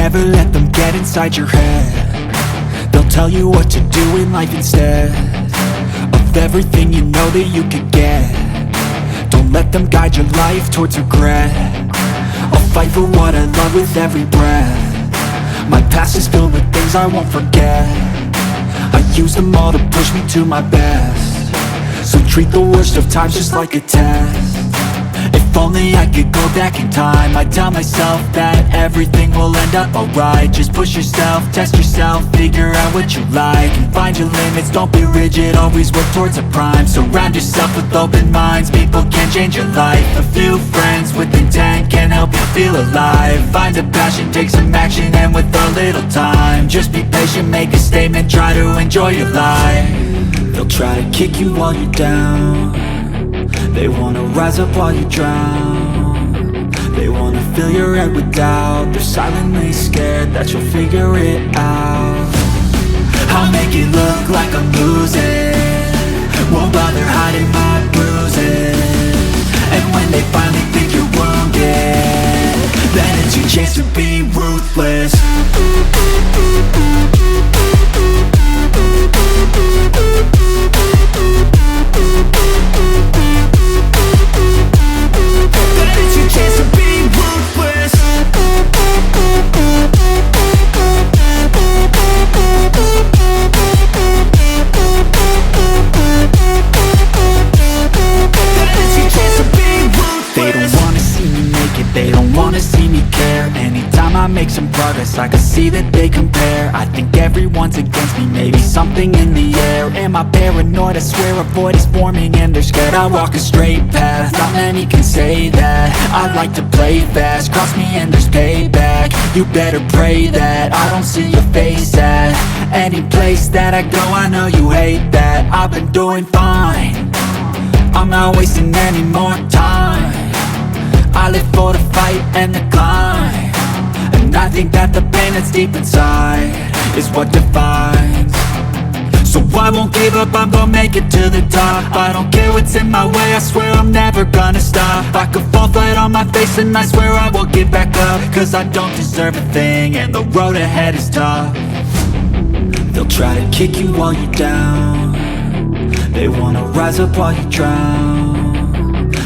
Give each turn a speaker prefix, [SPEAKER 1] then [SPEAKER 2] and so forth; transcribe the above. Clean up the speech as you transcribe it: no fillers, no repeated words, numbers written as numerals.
[SPEAKER 1] never let them get inside your head. They'll tell you what to do in life instead of everything you know that you could get. Don't let them guide your life towards regret. I'll fight for what I love with every breath. My past is filled with things I won't forget. I use them all to push me to my best. So treat the worst of times just like a test. If only I could go back in time, I'd tell myself that everything will end up alright. Just push yourself, test yourself, figure out what you like, and find your limits, don't be rigid, always work towards a prime. Surround yourself with open minds, people can change your life. A few friends with intent can help you feel alive. Find a passion, take some action, and with a little time, just be patient, make a statement, try to enjoy your life. They'll try to kick you while you're down. They wanna rise up while you drown. They wanna fill your head with doubt. They're silently scared that you'll figure it out. I'll make it look like I'm losing, won't bother hiding my bruises. And when they finally think you're wounded, then it's your chance to be ruthless. Make some progress, I can see that they compare. I think everyone's against me, maybe something in the air. Am I paranoid? I swear a void is forming and they're scared. I walk a straight path, not many can say that. I like to play fast, cross me and there's payback. You better pray that I don't see your face at any place that I go. I know you hate that. I've been doing fine, I'm not wasting any more time. I live for the fight and the climb, and I think that the pain that's deep inside is what defines. So I won't give up, I'm gonna make it to the top. I don't care what's in my way, I swear I'm never gonna stop. I could fall flat on my face and I swear I will get back up, cause I don't deserve a thing and the road ahead is tough. They'll try to kick you while you're down. They wanna rise up while you drown.